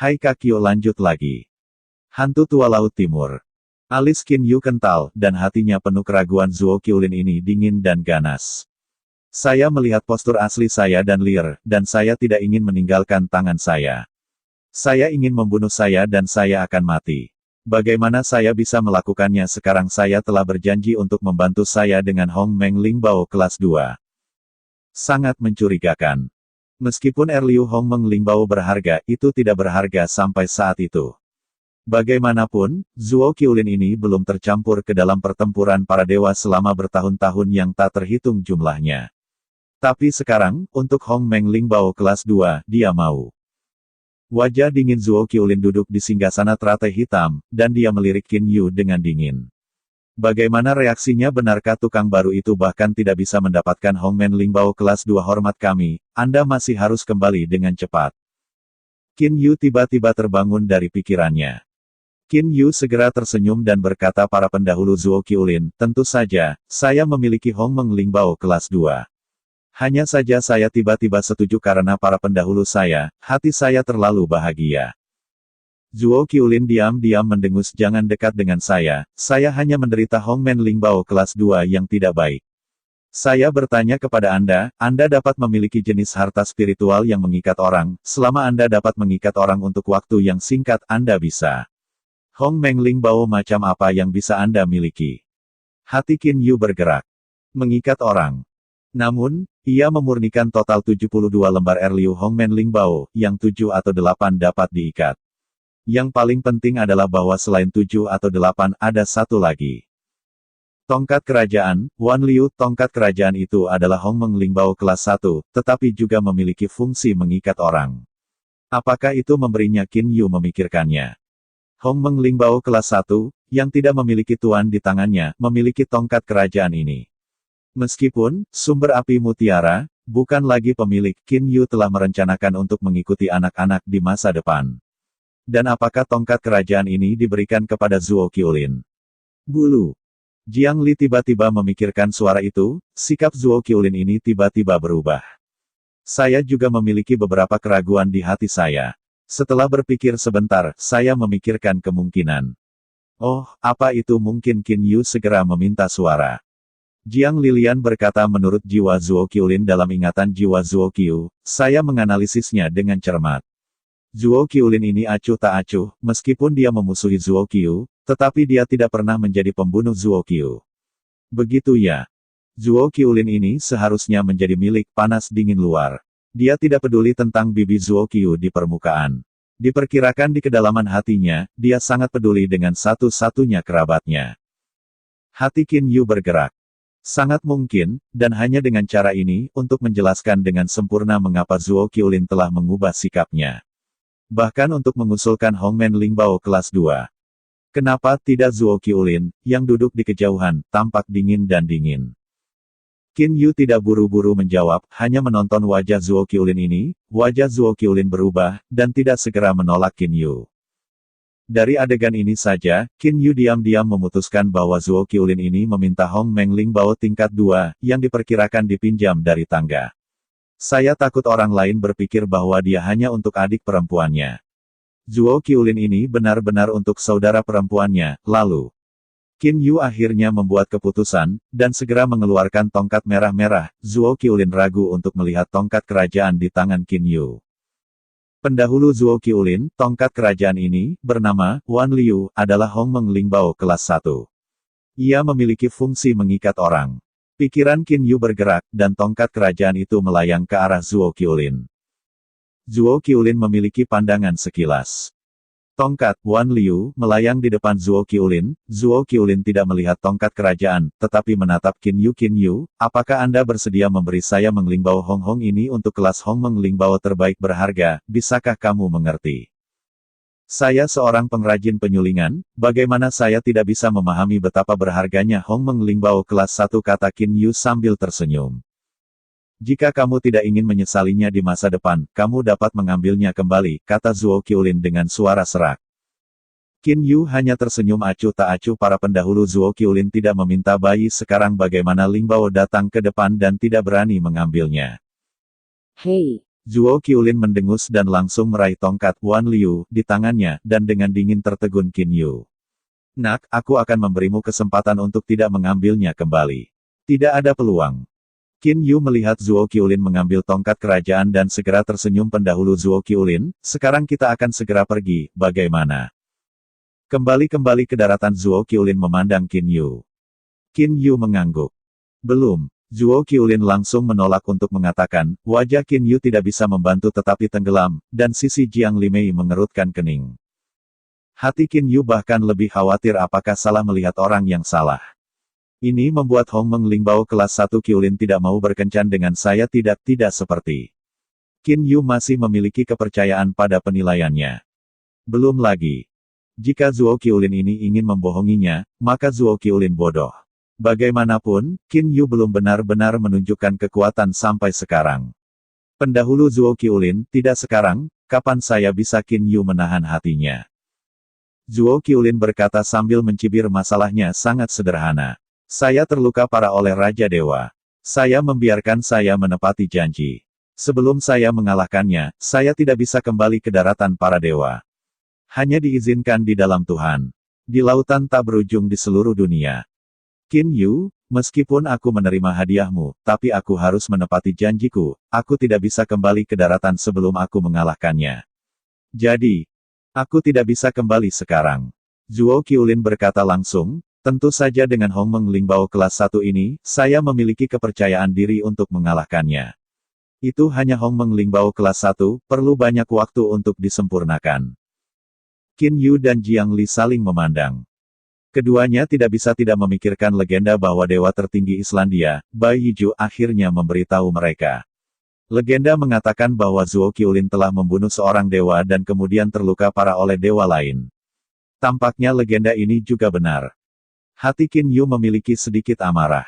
Hai Kakyo, lanjut lagi. Hantu tua Laut Timur. Alis Qin Yu kental, dan hatinya penuh keraguan. Zuo Qiulin ini dingin dan ganas. Saya melihat postur asli saya dan liar, dan saya tidak ingin meninggalkan tangan saya. Saya ingin membunuh saya dan saya akan mati. Bagaimana saya bisa melakukannya sekarang? Saya telah berjanji untuk membantu saya dengan Hong Meng Lingbao kelas 2. Sangat mencurigakan. Meskipun Liu Hong Meng Lingbao berharga, itu tidak berharga sampai saat itu. Bagaimanapun, Zuo Qiulin ini belum tercampur ke dalam pertempuran para dewa selama bertahun-tahun yang tak terhitung jumlahnya. Tapi sekarang, untuk Hong Meng Lingbao kelas 2, dia mau. Wajah dingin Zuo Qiulin duduk di singgasana teratai hitam, dan dia melirik Qin Yu dengan dingin. Bagaimana reaksinya? Benarkah tukang baru itu bahkan tidak bisa mendapatkan Hong Meng Lingbao kelas 2? Hormat kami, Anda masih harus kembali dengan cepat. Qin Yu tiba-tiba terbangun dari pikirannya. Qin Yu segera tersenyum dan berkata, para pendahulu Zuo Qiulin, tentu saja, saya memiliki Hong Meng Lingbao kelas 2. Hanya saja saya tiba-tiba setuju karena para pendahulu saya, hati saya terlalu bahagia. Zuo Qiulin diam-diam mendengus, jangan dekat dengan saya hanya menderita Hong Meng Lingbao kelas 2 yang tidak baik. Saya bertanya kepada Anda dapat memiliki jenis harta spiritual yang mengikat orang, selama Anda dapat mengikat orang untuk waktu yang singkat, Anda bisa. Hong Meng Lingbao macam apa yang bisa Anda miliki? Hati Qin Yu bergerak. Mengikat orang. Namun, ia memurnikan total 72 lembar Liu Hong Meng Lingbao, yang 7 atau 8 dapat diikat. Yang paling penting adalah bahwa selain 7 atau 8, ada satu lagi. Tongkat kerajaan, Wan Liu. Tongkat kerajaan itu adalah Hong Meng Lingbao kelas 1, tetapi juga memiliki fungsi mengikat orang. Apakah itu memberinya? Qin Yu memikirkannya. Hong Meng Lingbao kelas 1, yang tidak memiliki tuan di tangannya, memiliki tongkat kerajaan ini. Meskipun, sumber api mutiara, bukan lagi pemilik, Qin Yu telah merencanakan untuk mengikuti anak-anak di masa depan. Dan apakah tongkat kerajaan ini diberikan kepada Zuo Qiulin? Bulu. Jiang Li tiba-tiba memikirkan suara itu, sikap Zuo Qiulin ini tiba-tiba berubah. Saya juga memiliki beberapa keraguan di hati saya. Setelah berpikir sebentar, saya memikirkan kemungkinan. Oh, apa itu mungkin? Qin Yu segera meminta suara. Jiang Lilian berkata, menurut jiwa Zuo Qiulin dalam ingatan jiwa Zuo Qiu, saya menganalisisnya dengan cermat. Zuo Qiulin ini acuh tak acuh, meskipun dia memusuhi Zuo Qiu, tetapi dia tidak pernah menjadi pembunuh Zuo Qiu. Begitu ya. Zuo Qiulin ini seharusnya menjadi milik panas dingin luar. Dia tidak peduli tentang bibi Zuo Qiu di permukaan. Diperkirakan di kedalaman hatinya, dia sangat peduli dengan satu-satunya kerabatnya. Hati Qin Yu bergerak. Sangat mungkin, dan hanya dengan cara ini, untuk menjelaskan dengan sempurna mengapa Zuo Qiulin telah mengubah sikapnya. Bahkan untuk mengusulkan Hong Meng Lingbao kelas 2. Kenapa tidak Zuo Qiulin, yang duduk di kejauhan, tampak dingin dan dingin. Qin Yu tidak buru-buru menjawab, hanya menonton wajah Zuo Qiulin ini. Wajah Zuo Qiulin berubah, dan tidak segera menolak Qin Yu. Dari adegan ini saja, Qin Yu diam-diam memutuskan bahwa Zuo Qiulin ini meminta Hong Meng Lingbao tingkat 2, yang diperkirakan dipinjam dari tangga. Saya takut orang lain berpikir bahwa dia hanya untuk adik perempuannya. Zuo Qiulin ini benar-benar untuk saudara perempuannya, lalu. Qin Yu akhirnya membuat keputusan, dan segera mengeluarkan tongkat merah-merah. Zuo Qiulin ragu untuk melihat tongkat kerajaan di tangan Qin Yu. Pendahulu Zuo Qiulin, tongkat kerajaan ini, bernama Wan Liu, adalah Hong Meng Lingbao kelas 1. Ia memiliki fungsi mengikat orang. Pikiran Qin Yu bergerak, dan tongkat kerajaan itu melayang ke arah Zuo Qiulin. Zuo Qiulin memiliki pandangan sekilas. Tongkat Wan Liu melayang di depan Zuo Qiulin. Zuo Qiulin tidak melihat tongkat kerajaan, tetapi menatap Qin Yu. Qin Yu, apakah Anda bersedia memberi saya Meng Lingbao Hong Hong ini untuk kelas Hong Meng Lingbao terbaik berharga? Bisakah kamu mengerti? Saya seorang pengrajin penyulingan, bagaimana saya tidak bisa memahami betapa berharganya Hong Meng Lingbao kelas 1, kata Qin Yu sambil tersenyum. Jika kamu tidak ingin menyesalinya di masa depan, kamu dapat mengambilnya kembali, kata Zuo Qiulin dengan suara serak. Qin Yu hanya tersenyum acuh tak acuh. Para pendahulu Zuo Qiulin tidak meminta bayi, sekarang bagaimana Lingbao datang ke depan dan tidak berani mengambilnya. Hei, Zuo Qiulin mendengus dan langsung meraih tongkat Wan Liu di tangannya, dan dengan dingin tertegun Qin Yu. Nak, aku akan memberimu kesempatan untuk tidak mengambilnya kembali. Tidak ada peluang. Qin Yu melihat Zuo Qiulin mengambil tongkat kerajaan dan segera tersenyum. Pendahulu Zuo Qiulin, sekarang kita akan segera pergi, bagaimana? Kembali ke daratan. Zuo Qiulin memandang Qin Yu. Qin Yu mengangguk. Belum. Zuo Qiulin langsung menolak untuk mengatakan, wajah Qin Yu tidak bisa membantu tetapi tenggelam, dan sisi Jiang Limei mengerutkan kening. Hati Qin Yu bahkan lebih khawatir apakah salah melihat orang yang salah. Ini membuat Hong Meng Lingbao kelas 1 Qiulin tidak mau berkencan dengan saya. Tidak seperti. Qin Yu masih memiliki kepercayaan pada penilaiannya. Belum lagi. Jika Zuo Qiulin ini ingin membohonginya, maka Zuo Qiulin bodoh. Bagaimanapun, Qin Yu belum benar-benar menunjukkan kekuatan sampai sekarang. Pendahulu Zuo Qiulin, tidak sekarang, kapan saya bisa? Qin Yu menahan hatinya. Zuo Qiulin berkata sambil mencibir, masalahnya sangat sederhana. Saya terluka parah oleh Raja Dewa. Saya membiarkan saya menepati janji. Sebelum saya mengalahkannya, saya tidak bisa kembali ke daratan para dewa. Hanya diizinkan di dalam Tuhan. Di lautan tak berujung di seluruh dunia. Qin Yu, meskipun aku menerima hadiahmu, tapi aku harus menepati janjiku. Aku tidak bisa kembali ke daratan sebelum aku mengalahkannya. Jadi, aku tidak bisa kembali sekarang. Zuo Qiulin berkata langsung, tentu saja dengan Hong Meng Lingbao kelas 1 ini, saya memiliki kepercayaan diri untuk mengalahkannya. Itu hanya Hong Meng Lingbao kelas 1, perlu banyak waktu untuk disempurnakan. Qin Yu dan Jiang Li saling memandang. Keduanya tidak bisa tidak memikirkan legenda bahwa dewa tertinggi Islandia, Bai Yiju, akhirnya memberitahu mereka. Legenda mengatakan bahwa Zuo Qiulin telah membunuh seorang dewa dan kemudian terluka parah oleh dewa lain. Tampaknya legenda ini juga benar. Hati Qin Yu memiliki sedikit amarah.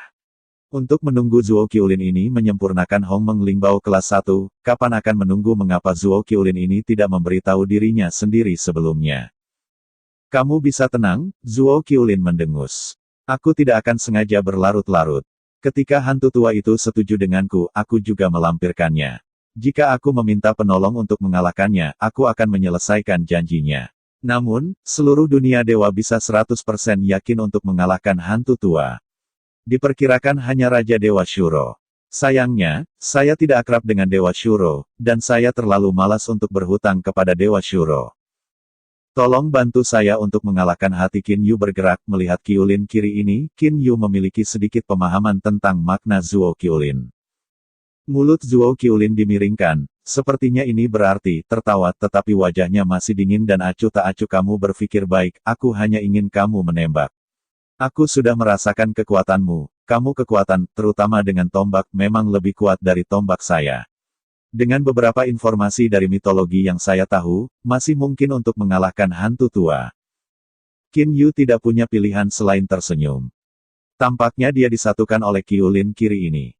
Untuk menunggu Zuo Qiulin ini menyempurnakan Hong Meng Lingbao kelas 1, kapan akan menunggu? Mengapa Zuo Qiulin ini tidak memberitahu dirinya sendiri sebelumnya? Kamu bisa tenang, Zuo Qiulin mendengus. Aku tidak akan sengaja berlarut-larut. Ketika hantu tua itu setuju denganku, aku juga melampirkannya. Jika aku meminta penolong untuk mengalahkannya, aku akan menyelesaikan janjinya. Namun, seluruh dunia dewa bisa 100% yakin untuk mengalahkan hantu tua. Diperkirakan hanya Raja Dewa Shuro. Sayangnya, saya tidak akrab dengan Dewa Shuro, dan saya terlalu malas untuk berhutang kepada Dewa Shuro. Tolong bantu saya untuk mengalahkan. Hati Qin Yu bergerak melihat Qiulin kiri ini. Qin Yu memiliki sedikit pemahaman tentang makna Zuo Qiulin. Mulut Zuo Qiulin dimiringkan, sepertinya ini berarti tertawa, tetapi wajahnya masih dingin dan acuh tak acuh. Kamu berpikir baik, aku hanya ingin kamu menembak. Aku sudah merasakan kekuatanmu, kamu kekuatan, terutama dengan tombak, memang lebih kuat dari tombak saya. Dengan beberapa informasi dari mitologi yang saya tahu, masih mungkin untuk mengalahkan hantu tua. Qin Yu tidak punya pilihan selain tersenyum. Tampaknya dia disatukan oleh Qiulin kiri ini.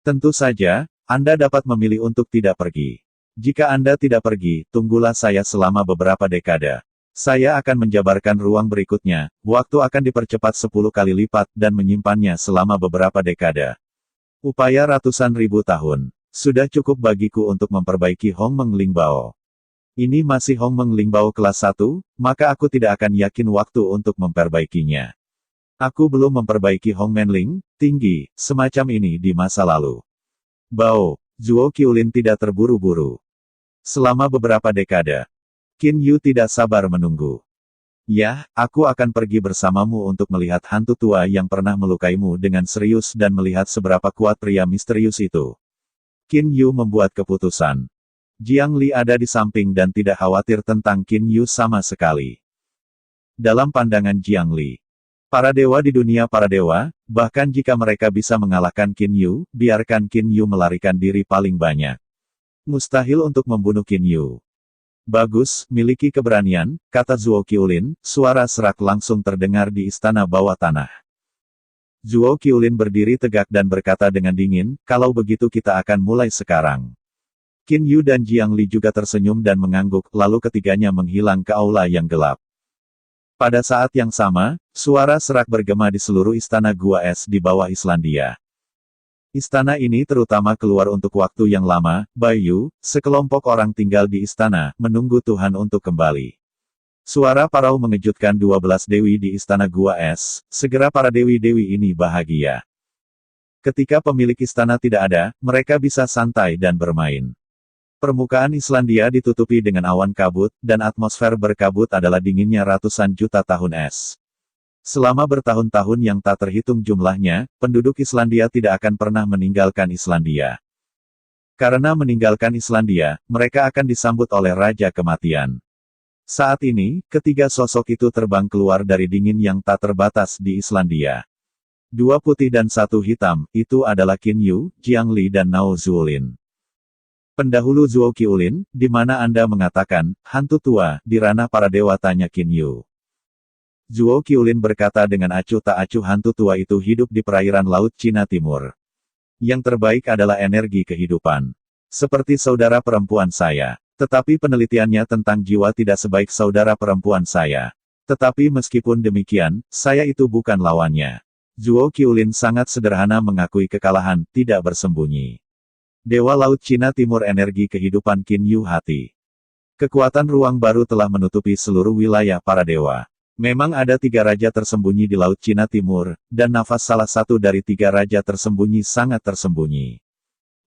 Tentu saja, Anda dapat memilih untuk tidak pergi. Jika Anda tidak pergi, tunggulah saya selama beberapa dekade. Saya akan menjabarkan ruang berikutnya, waktu akan dipercepat 10 kali lipat, dan menyimpannya selama beberapa dekade. Upaya ratusan ribu tahun. Sudah cukup bagiku untuk memperbaiki Hong Meng Lingbao. Ini masih Hong Meng Lingbao kelas 1, maka aku tidak akan yakin waktu untuk memperbaikinya. Aku belum memperbaiki Hong Menling, tinggi, semacam ini di masa lalu. Bao, Zuo Qiulin tidak terburu-buru. Selama beberapa dekade, Qin Yu tidak sabar menunggu. Ya, aku akan pergi bersamamu untuk melihat hantu tua yang pernah melukaimu dengan serius dan melihat seberapa kuat pria misterius itu. Qin Yu membuat keputusan. Jiang Li ada di samping dan tidak khawatir tentang Qin Yu sama sekali. Dalam pandangan Jiang Li, para dewa di dunia para dewa, bahkan jika mereka bisa mengalahkan Qin Yu, biarkan Qin Yu melarikan diri paling banyak. Mustahil untuk membunuh Qin Yu. Bagus, miliki keberanian, kata Zuo Qiulin, suara serak langsung terdengar di istana bawah tanah. Zuo Qiulin berdiri tegak dan berkata dengan dingin, kalau begitu kita akan mulai sekarang. Qin Yu dan Jiang Li juga tersenyum dan mengangguk, lalu ketiganya menghilang ke aula yang gelap. Pada saat yang sama, suara serak bergema di seluruh istana gua es di bawah Islandia. Istana ini terutama keluar untuk waktu yang lama, Bayu, sekelompok orang tinggal di istana, menunggu Tuhan untuk kembali. Suara parau mengejutkan 12 dewi di istana Gua Es, segera para dewi-dewi ini bahagia. Ketika pemilik istana tidak ada, mereka bisa santai dan bermain. Permukaan Islandia ditutupi dengan awan kabut, dan atmosfer berkabut adalah dinginnya ratusan juta tahun es. Selama bertahun-tahun yang tak terhitung jumlahnya, penduduk Islandia tidak akan pernah meninggalkan Islandia. Karena meninggalkan Islandia, mereka akan disambut oleh Raja Kematian. Saat ini, ketiga sosok itu terbang keluar dari dingin yang tak terbatas di Islandia. Dua putih dan satu hitam, itu adalah Qin Yu, Jiang Li dan Nao Zuolin. Pendahulu Zuo Qiulin, di mana Anda mengatakan, hantu tua, di ranah para dewa, tanya Qin Yu. Zuo Qiulin berkata dengan acuh tak acuh, hantu tua itu hidup di perairan Laut Cina Timur. Yang terbaik adalah energi kehidupan. Seperti saudara perempuan saya. Tetapi penelitiannya tentang jiwa tidak sebaik saudara perempuan saya. Tetapi meskipun demikian, saya itu bukan lawannya. Zuo Qiulin sangat sederhana mengakui kekalahan, tidak bersembunyi. Dewa Laut Cina Timur, energi kehidupan Qin Yu hati. Kekuatan ruang baru telah menutupi seluruh wilayah para dewa. Memang ada 3 raja tersembunyi di Laut Cina Timur, dan nafas salah satu dari 3 raja tersembunyi sangat tersembunyi.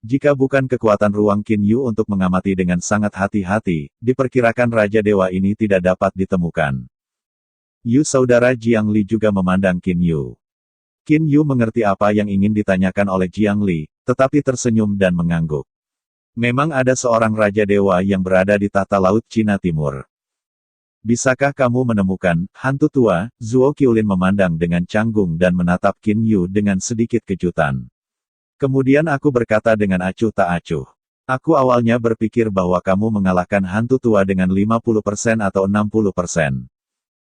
Jika bukan kekuatan ruang Qin Yu untuk mengamati dengan sangat hati-hati, diperkirakan Raja Dewa ini tidak dapat ditemukan. Yu, saudara Jiang Li juga memandang Qin Yu. Qin Yu mengerti apa yang ingin ditanyakan oleh Jiang Li, tetapi tersenyum dan mengangguk. Memang ada seorang Raja Dewa yang berada di tahta Laut Cina Timur. Bisakah kamu menemukan, hantu tua? Zuo Qiulin memandang dengan canggung dan menatap Qin Yu dengan sedikit kejutan. Kemudian aku berkata dengan acuh tak acuh. Aku awalnya berpikir bahwa kamu mengalahkan hantu tua dengan 50% atau 60%.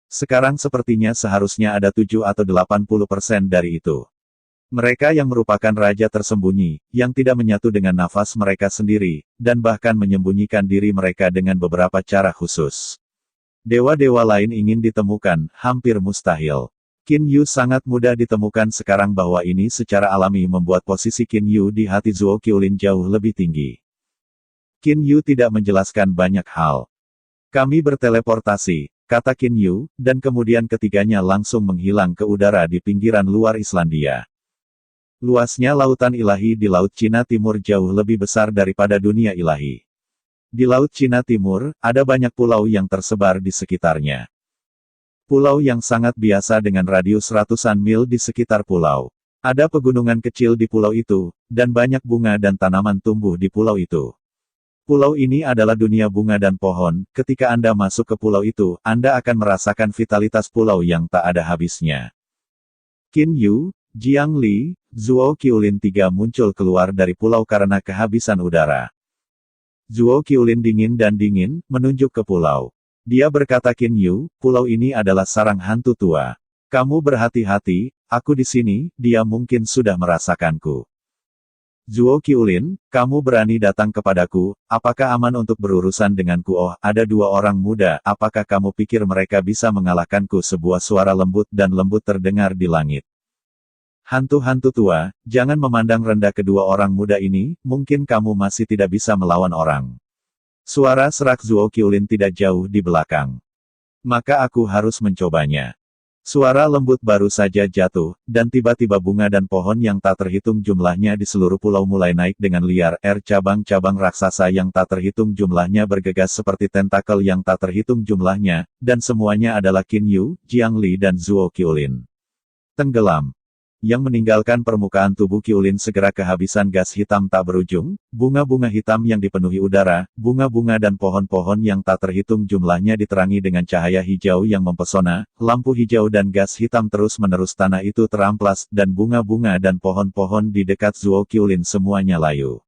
Sekarang sepertinya seharusnya ada 7 atau 80% dari itu. Mereka yang merupakan raja tersembunyi, yang tidak menyatu dengan nafas mereka sendiri, dan bahkan menyembunyikan diri mereka dengan beberapa cara khusus. Dewa-dewa lain ingin ditemukan, hampir mustahil. Qin Yu sangat mudah ditemukan sekarang bahwa ini secara alami membuat posisi Qin Yu di hati Zuo Qiulin jauh lebih tinggi. Qin Yu tidak menjelaskan banyak hal. Kami berteleportasi, kata Qin Yu, dan kemudian ketiganya langsung menghilang ke udara di pinggiran luar Islandia. Luasnya lautan ilahi di Laut Cina Timur jauh lebih besar daripada dunia ilahi. Di Laut Cina Timur, ada banyak pulau yang tersebar di sekitarnya. Pulau yang sangat biasa dengan radius ratusan mil di sekitar pulau. Ada pegunungan kecil di pulau itu, dan banyak bunga dan tanaman tumbuh di pulau itu. Pulau ini adalah dunia bunga dan pohon, ketika Anda masuk ke pulau itu, Anda akan merasakan vitalitas pulau yang tak ada habisnya. Qin Yu, Jiang Li, Zuo Qiulin tiga muncul keluar dari pulau karena kehabisan udara. Zuo Qiulin dingin, menunjuk ke pulau. Dia berkata, Qin Yu, pulau ini adalah sarang hantu tua. Kamu berhati-hati, aku di sini, dia mungkin sudah merasakanku. Zuo Qiulin, kamu berani datang kepadaku, apakah aman untuk berurusan denganku? Oh, ada 2 orang muda, apakah kamu pikir mereka bisa mengalahkanku? Sebuah suara lembut dan lembut terdengar di langit. Hantu-hantu tua, jangan memandang rendah kedua orang muda ini, mungkin kamu masih tidak bisa melawan orang. Suara serak Zuo Qiulin tidak jauh di belakang. Maka aku harus mencobanya. Suara lembut baru saja jatuh, dan tiba-tiba bunga dan pohon yang tak terhitung jumlahnya di seluruh pulau mulai naik dengan liar. Cabang-cabang raksasa yang tak terhitung jumlahnya bergegas seperti tentakel yang tak terhitung jumlahnya, dan semuanya adalah Qin Yu, Jiang Li dan Zuo Qiulin. Tenggelam. Yang meninggalkan permukaan tubuh Qiulin segera kehabisan gas hitam tak berujung, bunga-bunga hitam yang dipenuhi udara, bunga-bunga dan pohon-pohon yang tak terhitung jumlahnya diterangi dengan cahaya hijau yang mempesona, lampu hijau dan gas hitam terus-menerus tanah itu teramplas, dan bunga-bunga dan pohon-pohon di dekat Zuo Qiulin semuanya layu.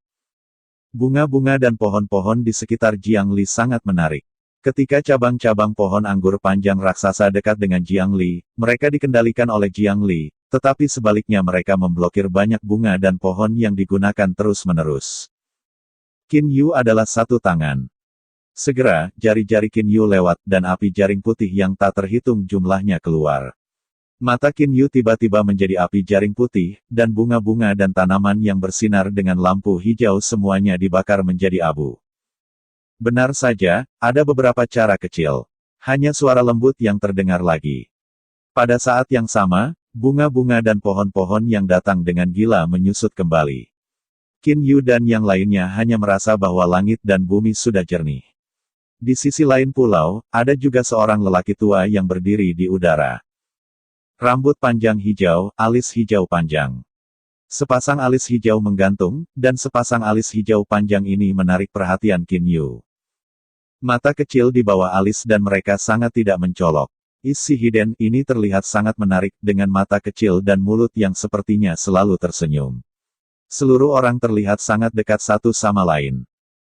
Bunga-bunga dan pohon-pohon di sekitar Jiang Li sangat menarik. Ketika cabang-cabang pohon anggur panjang raksasa dekat dengan Jiang Li, mereka dikendalikan oleh Jiang Li. Tetapi sebaliknya mereka memblokir banyak bunga dan pohon yang digunakan terus-menerus. Qin Yu adalah satu tangan. Segera, jari-jari Qin Yu lewat, dan api jaring putih yang tak terhitung jumlahnya keluar. Mata Qin Yu tiba-tiba menjadi api jaring putih, dan bunga-bunga dan tanaman yang bersinar dengan lampu hijau semuanya dibakar menjadi abu. Benar saja, ada beberapa cara kecil. Hanya suara lembut yang terdengar lagi. Pada saat yang sama, bunga-bunga dan pohon-pohon yang datang dengan gila menyusut kembali. Qin Yu dan yang lainnya hanya merasa bahwa langit dan bumi sudah jernih. Di sisi lain pulau, ada juga seorang lelaki tua yang berdiri di udara. Rambut panjang hijau, alis hijau panjang. Sepasang alis hijau menggantung, dan sepasang alis hijau panjang ini menarik perhatian Qin Yu. Mata kecil di bawah alis dan mereka sangat tidak mencolok. Isi Hiden ini terlihat sangat menarik dengan mata kecil dan mulut yang sepertinya selalu tersenyum. Seluruh orang terlihat sangat dekat satu sama lain.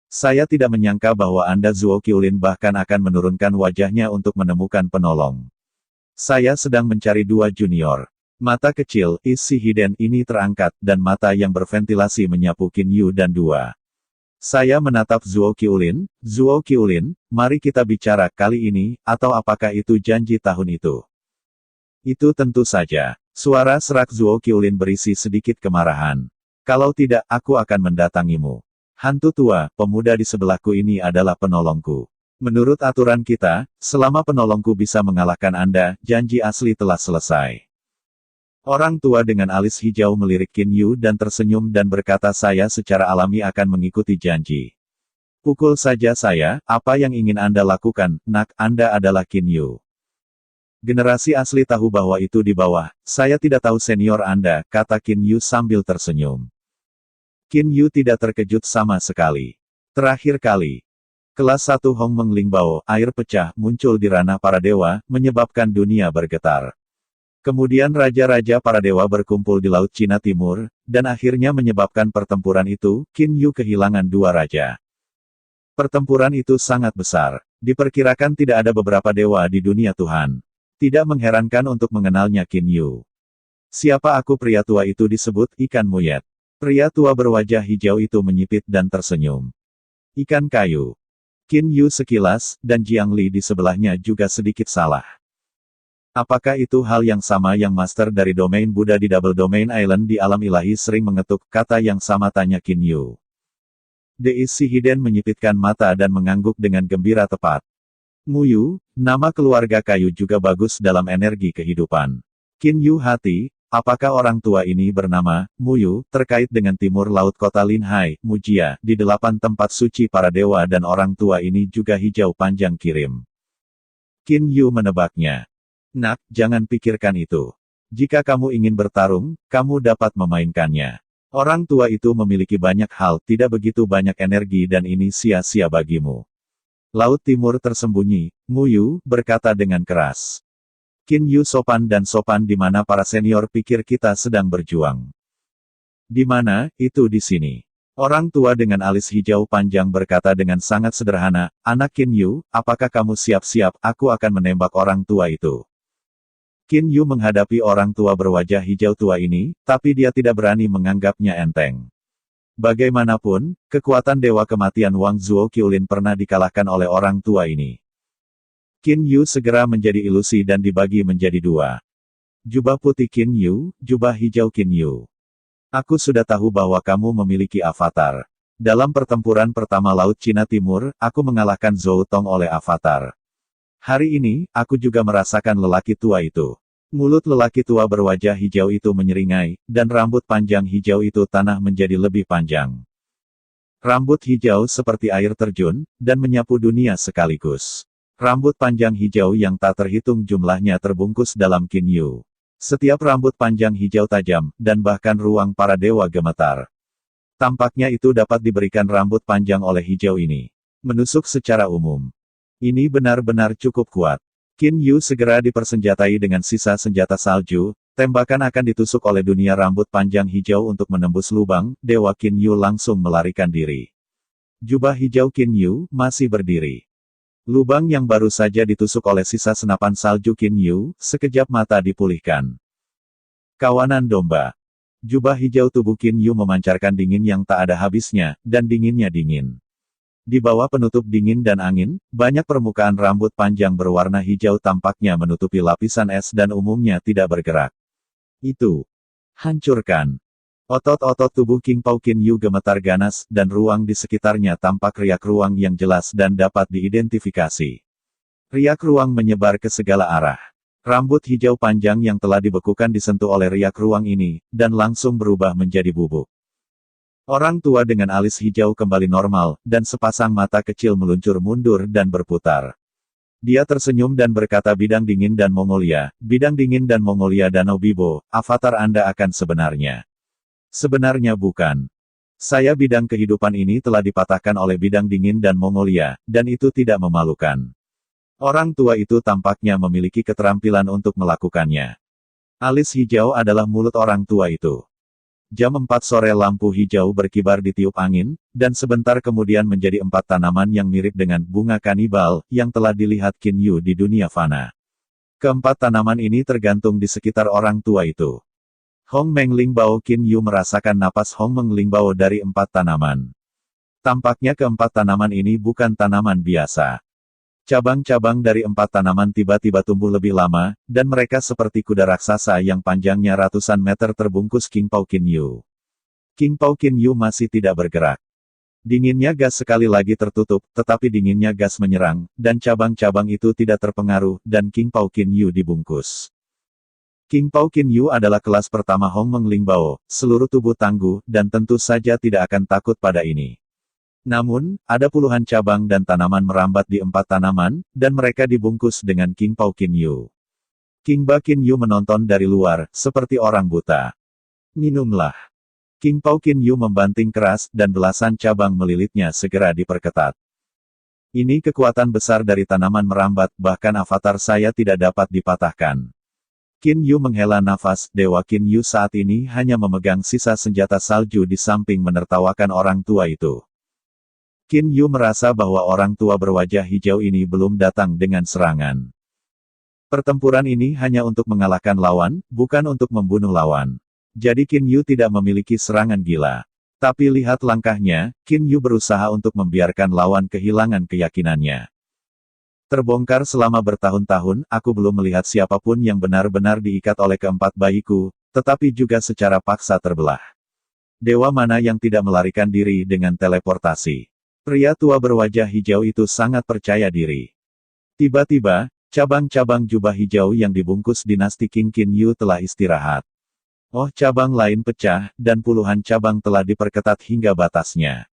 Saya tidak menyangka bahwa Anda Zuo Qiulin bahkan akan menurunkan wajahnya untuk menemukan penolong. Saya sedang mencari dua junior. Mata kecil, isi Hiden ini terangkat dan mata yang berventilasi menyapu Qin Yu dan dua. Saya menatap Zuo Qiulin, mari kita bicara kali ini, atau apakah itu janji tahun itu? Itu tentu saja. Suara serak Zuo Qiulin berisi sedikit kemarahan. Kalau tidak, aku akan mendatangimu. Hantu tua, pemuda di sebelahku ini adalah penolongku. Menurut aturan kita, selama penolongku bisa mengalahkan Anda, janji asli telah selesai. Orang tua dengan alis hijau melirik Qin Yu dan tersenyum dan berkata saya secara alami akan mengikuti janji. Pukul saja saya, apa yang ingin Anda lakukan, nak, Anda adalah Qin Yu. Generasi asli tahu bahwa itu di bawah, saya tidak tahu senior Anda, kata Qin Yu sambil tersenyum. Qin Yu tidak terkejut sama sekali. Terakhir kali. Kelas 1 Hong Meng Lingbao, air pecah, muncul di ranah para dewa, menyebabkan dunia bergetar. Kemudian raja-raja para dewa berkumpul di Laut Cina Timur, dan akhirnya menyebabkan pertempuran itu, Qin Yu kehilangan dua raja. Pertempuran itu sangat besar. Diperkirakan tidak ada beberapa dewa di dunia Tuhan. Tidak mengherankan untuk mengenalnya Qin Yu. Siapa aku pria tua itu disebut ikan muyet. Pria tua berwajah hijau itu menyipit dan tersenyum. Ikan kayu. Qin Yu sekilas, dan Jiang Li di sebelahnya juga sedikit salah. Apakah itu hal yang sama yang Master dari domain Buddha di Double Domain Island di alam ilahi sering mengetuk kata yang sama tanya Qin Yu. Deisi Hiden menyipitkan mata dan mengangguk dengan gembira tepat. Muyu, nama keluarga kayu juga bagus dalam energi kehidupan. Qin Yu hati, apakah orang tua ini bernama Muyu, terkait dengan timur laut kota Linhai, Mujia, di 8 tempat suci para dewa dan orang tua ini juga hijau panjang kirim. Qin Yu menebaknya. Nak, jangan pikirkan itu. Jika kamu ingin bertarung, kamu dapat memainkannya. Orang tua itu memiliki banyak hal, tidak begitu banyak energi dan ini sia-sia bagimu. Laut Timur tersembunyi, Muyu berkata dengan keras. Qin Yu sopan di mana para senior pikir kita sedang berjuang. Di mana, itu di sini. Orang tua dengan alis hijau panjang berkata dengan sangat sederhana, anak Qin Yu, apakah kamu siap-siap, aku akan menembak orang tua itu. Qin Yu menghadapi orang tua berwajah hijau tua ini, tapi dia tidak berani menganggapnya enteng. Bagaimanapun, kekuatan Dewa Kematian Wang Zuo Qiulin pernah dikalahkan oleh orang tua ini. Qin Yu segera menjadi ilusi dan dibagi menjadi dua. Jubah putih Qin Yu, jubah hijau Qin Yu. Aku sudah tahu bahwa kamu memiliki avatar. Dalam pertempuran pertama Laut Cina Timur, aku mengalahkan Zhou Tong oleh avatar. Hari ini, aku juga merasakan lelaki tua itu. Mulut lelaki tua berwajah hijau itu menyeringai, dan rambut panjang hijau itu tanah menjadi lebih panjang. Rambut hijau seperti air terjun, dan menyapu dunia sekaligus. Rambut panjang hijau yang tak terhitung jumlahnya terbungkus dalam Qin Yu. Setiap rambut panjang hijau tajam, dan bahkan ruang para dewa gemetar. Tampaknya itu dapat diberikan rambut panjang oleh hijau ini. Menusuk secara umum. Ini benar-benar cukup kuat. Qin Yu segera dipersenjatai dengan sisa senjata salju, tembakan akan ditusuk oleh dunia rambut panjang hijau untuk menembus lubang, Dewa Qin Yu langsung melarikan diri. Jubah hijau Qin Yu masih berdiri. Lubang yang baru saja ditusuk oleh sisa senapan salju Qin Yu, sekejap mata dipulihkan. Kawanan domba. Jubah hijau tubuh Qin Yu memancarkan dingin yang tak ada habisnya, dan dinginnya dingin. Di bawah penutup dingin dan angin, banyak permukaan rambut panjang berwarna hijau tampaknya menutupi lapisan es dan umumnya tidak bergerak. Itu. Hancurkan. Otot-otot tubuh King Pao Qin Yu gemetar ganas, dan ruang di sekitarnya tampak riak ruang yang jelas dan dapat diidentifikasi. Riak ruang menyebar ke segala arah. Rambut hijau panjang yang telah dibekukan disentuh oleh riak ruang ini, dan langsung berubah menjadi bubuk. Orang tua dengan alis hijau kembali normal, dan sepasang mata kecil meluncur mundur dan berputar. Dia tersenyum dan berkata, Bidang Dingin dan Mongolia, Bidang Dingin dan Mongolia Danau Bibo, avatar Anda akan sebenarnya. Sebenarnya bukan. Saya bidang kehidupan ini telah dipatahkan oleh Bidang Dingin dan Mongolia, dan itu tidak memalukan. Orang tua itu tampaknya memiliki keterampilan untuk melakukannya. Alis hijau adalah mulut orang tua itu. Jam 4 sore lampu hijau berkibar ditiup angin, dan sebentar kemudian menjadi 4 tanaman yang mirip dengan bunga kanibal, yang telah dilihat Qin Yu di dunia fana. Keempat tanaman ini tergantung di sekitar orang tua itu. Hong Meng Lingbao Qin Yu merasakan napas Hong Meng Lingbao dari 4 tanaman. Tampaknya keempat tanaman ini bukan tanaman biasa. Cabang-cabang dari 4 tanaman tiba-tiba tumbuh lebih lama, dan mereka seperti kuda raksasa yang panjangnya ratusan meter terbungkus King Pao Qin Yu. King Pao Qin Yu masih tidak bergerak. Dinginnya gas sekali lagi tertutup, tetapi dinginnya gas menyerang, dan cabang-cabang itu tidak terpengaruh, dan King Pao Qin Yu dibungkus. King Pao Qin Yu adalah kelas pertama Hong Meng Lingbao, seluruh tubuh tangguh, dan tentu saja tidak akan takut pada ini. Namun, ada puluhan cabang dan tanaman merambat di 4 tanaman, dan mereka dibungkus dengan King Pao Qin Yu. King Ba Qin Yu menonton dari luar, seperti orang buta. Minumlah. King Pao Qin Yu membanting keras, dan belasan cabang melilitnya segera diperketat. Ini kekuatan besar dari tanaman merambat, bahkan avatar saya tidak dapat dipatahkan. Qin Yu menghela nafas, Dewa Qin Yu saat ini hanya memegang sisa senjata salju di samping menertawakan orang tua itu. Qin Yu merasa bahwa orang tua berwajah hijau ini belum datang dengan serangan. Pertempuran ini hanya untuk mengalahkan lawan, bukan untuk membunuh lawan. Jadi Qin Yu tidak memiliki serangan gila. Tapi lihat langkahnya, Qin Yu berusaha untuk membiarkan lawan kehilangan keyakinannya. Terbongkar selama bertahun-tahun, aku belum melihat siapapun yang benar-benar diikat oleh keempat bayiku, tetapi juga secara paksa terbelah. Dewa mana yang tidak melarikan diri dengan teleportasi? Pria tua berwajah hijau itu sangat percaya diri. Tiba-tiba, cabang-cabang jubah hijau yang dibungkus dinasti King Qin Yu telah istirahat. Oh, cabang lain pecah, dan puluhan cabang telah diperketat hingga batasnya.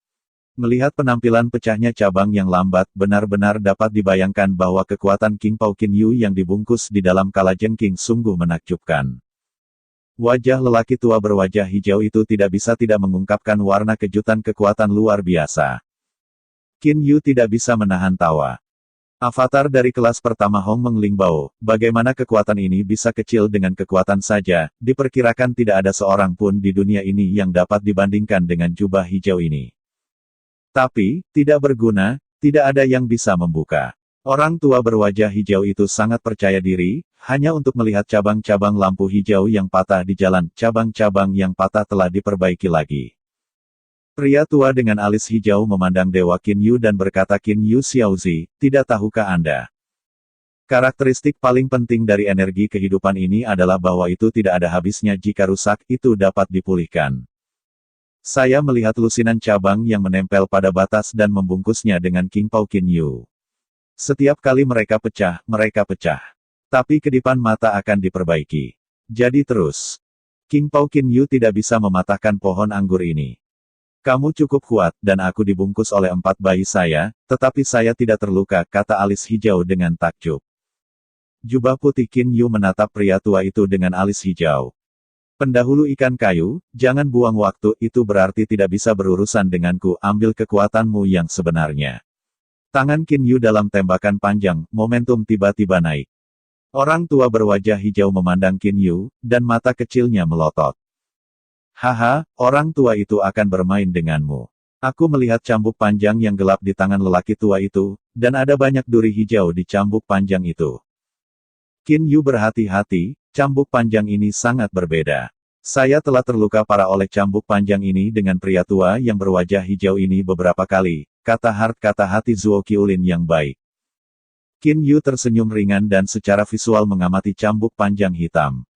Melihat penampilan pecahnya cabang yang lambat, benar-benar dapat dibayangkan bahwa kekuatan King Pao Qin Yu yang dibungkus di dalam kalajengking sungguh menakjubkan. Wajah lelaki tua berwajah hijau itu tidak bisa tidak mengungkapkan warna kejutan kekuatan luar biasa. Qin Yu tidak bisa menahan tawa. Avatar dari kelas pertama Hong Meng Lingbao, bagaimana kekuatan ini bisa kecil dengan kekuatan saja, diperkirakan tidak ada seorang pun di dunia ini yang dapat dibandingkan dengan jubah hijau ini. Tapi, tidak berguna, tidak ada yang bisa membuka. Orang tua berwajah hijau itu sangat percaya diri, hanya untuk melihat cabang-cabang lampu hijau yang patah di jalan, cabang-cabang yang patah telah diperbaiki lagi. Pria tua dengan alis hijau memandang Dewa Qin Yu dan berkata, Qin Yu Xiaozi, tidak tahukah Anda? Karakteristik paling penting dari energi kehidupan ini adalah bahwa itu tidak ada habisnya jika rusak, itu dapat dipulihkan. Saya melihat lusinan cabang yang menempel pada batas dan membungkusnya dengan King Pao Qin Yu. Setiap kali mereka pecah, mereka pecah. Tapi kedipan mata akan diperbaiki. Jadi terus. King Pao Qin Yu tidak bisa mematahkan pohon anggur ini. Kamu cukup kuat, dan aku dibungkus oleh 4 bayi saya, tetapi saya tidak terluka, kata alis hijau dengan takjub. Jubah putih Qin Yu menatap pria tua itu dengan alis hijau. Pendahulu ikan kayu, jangan buang waktu, itu berarti tidak bisa berurusan denganku, ambil kekuatanmu yang sebenarnya. Tangan Qin Yu dalam tembakan panjang, momentum tiba-tiba naik. Orang tua berwajah hijau memandang Qin Yu, dan mata kecilnya melotot. Haha, orang tua itu akan bermain denganmu. Aku melihat cambuk panjang yang gelap di tangan lelaki tua itu, dan ada banyak duri hijau di cambuk panjang itu. Qin Yu berhati-hati, cambuk panjang ini sangat berbeda. Saya telah terluka parah oleh cambuk panjang ini dengan pria tua yang berwajah hijau ini beberapa kali, kata hati Zuo Qiulin yang baik. Qin Yu tersenyum ringan dan secara visual mengamati cambuk panjang hitam.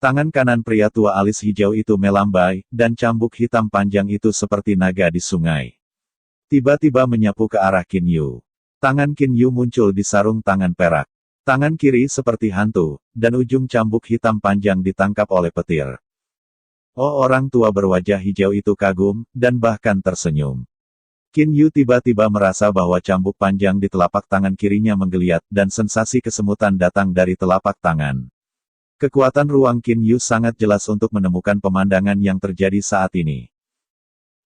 Tangan kanan pria tua alis hijau itu melambai, dan cambuk hitam panjang itu seperti naga di sungai. Tiba-tiba menyapu ke arah Qin Yu. Tangan Qin Yu muncul di sarung tangan perak. Tangan kiri seperti hantu, dan ujung cambuk hitam panjang ditangkap oleh petir. Oh, orang tua berwajah hijau itu kagum, dan bahkan tersenyum. Qin Yu tiba-tiba merasa bahwa cambuk panjang di telapak tangan kirinya menggeliat, dan sensasi kesemutan datang dari telapak tangan. Kekuatan ruang Qin Yu sangat jelas untuk menemukan pemandangan yang terjadi saat ini.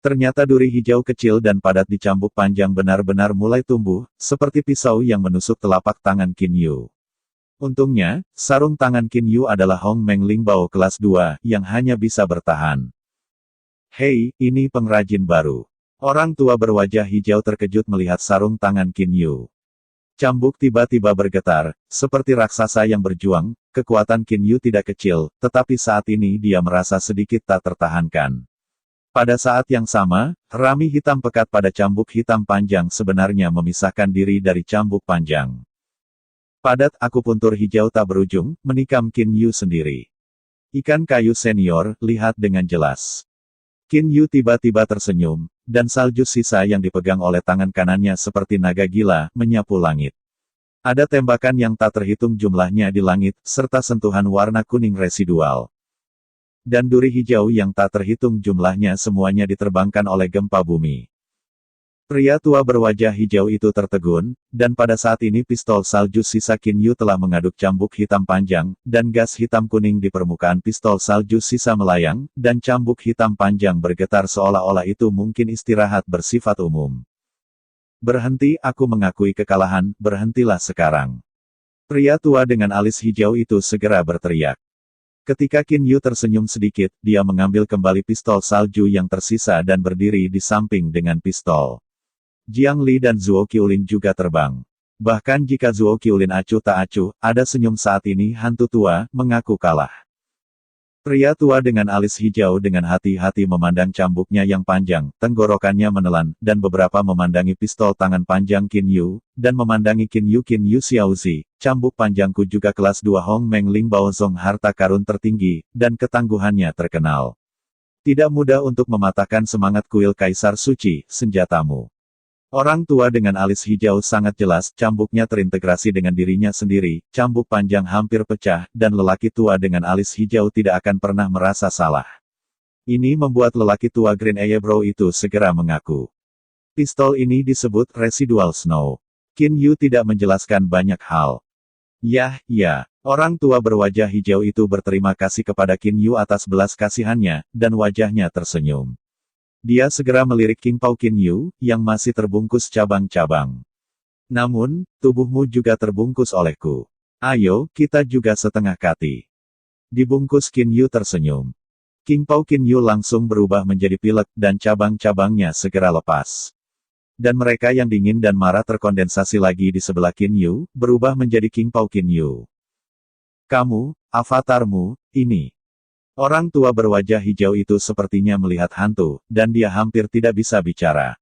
Ternyata duri hijau kecil dan padat di cambuk panjang benar-benar mulai tumbuh, seperti pisau yang menusuk telapak tangan Qin Yu. Untungnya, sarung tangan Qin Yu adalah Hong Meng Lingbao kelas 2, yang hanya bisa bertahan. Hei, ini pengrajin baru. Orang tua berwajah hijau terkejut melihat sarung tangan Qin Yu. Cambuk tiba-tiba bergetar, seperti raksasa yang berjuang. Kekuatan Qin Yu tidak kecil, tetapi saat ini dia merasa sedikit tak tertahankan. Pada saat yang sama, rami hitam pekat pada cambuk hitam panjang sebenarnya memisahkan diri dari cambuk panjang. Padat akupuntur hijau tak berujung, menikam Qin Yu sendiri. Ikan kayu senior, lihat dengan jelas. Qin Yu tiba-tiba tersenyum, dan salju sisa yang dipegang oleh tangan kanannya seperti naga gila, menyapu langit. Ada tembakan yang tak terhitung jumlahnya di langit, serta sentuhan warna kuning residual. Dan duri hijau yang tak terhitung jumlahnya semuanya diterbangkan oleh gempa bumi. Pria tua berwajah hijau itu tertegun, dan pada saat ini pistol salju sisa Qin Yu telah mengaduk cambuk hitam panjang, dan gas hitam kuning di permukaan pistol salju sisa melayang, dan cambuk hitam panjang bergetar seolah-olah itu mungkin istirahat bersifat umum. Berhenti, aku mengakui kekalahan, berhentilah sekarang. Pria tua dengan alis hijau itu segera berteriak. Ketika Qin Yu tersenyum sedikit, dia mengambil kembali pistol salju yang tersisa dan berdiri di samping dengan pistol. Jiang Li dan Zuo Qiulin juga terbang. Bahkan jika Zuo Qiulin acuh tak acuh, ada senyum saat ini hantu tua, mengaku kalah. Pria tua dengan alis hijau dengan hati-hati memandang cambuknya yang panjang, tenggorokannya menelan, dan beberapa memandangi pistol tangan panjang Qin Yu, dan memandangi Qin Yu Xiaozi, cambuk panjangku juga kelas 2 Hong Meng Lingbao Zong harta karun tertinggi, dan ketangguhannya terkenal. Tidak mudah untuk mematahkan semangat kuil Kaisar Suci, senjatamu. Orang tua dengan alis hijau sangat jelas, cambuknya terintegrasi dengan dirinya sendiri, cambuk panjang hampir pecah, dan lelaki tua dengan alis hijau tidak akan pernah merasa salah. Ini membuat lelaki tua Green Eyebrow itu segera mengaku. Pistol ini disebut Residual Snow. Qin Yu tidak menjelaskan banyak hal. Ya, orang tua berwajah hijau itu berterima kasih kepada Qin Yu atas belas kasihannya, dan wajahnya tersenyum. Dia segera melirik King Pao Qin Yu, yang masih terbungkus cabang-cabang. Namun, tubuhmu juga terbungkus olehku. Ayo, kita juga setengah kati. Dibungkus Qin Yu tersenyum. King Pao Qin Yu langsung berubah menjadi pilek, dan cabang-cabangnya segera lepas. Dan mereka yang dingin dan marah terkondensasi lagi di sebelah Qin Yu, berubah menjadi King Pao Qin Yu. Kamu, avatarmu, ini. Orang tua berwajah hijau itu sepertinya melihat hantu, dan dia hampir tidak bisa bicara.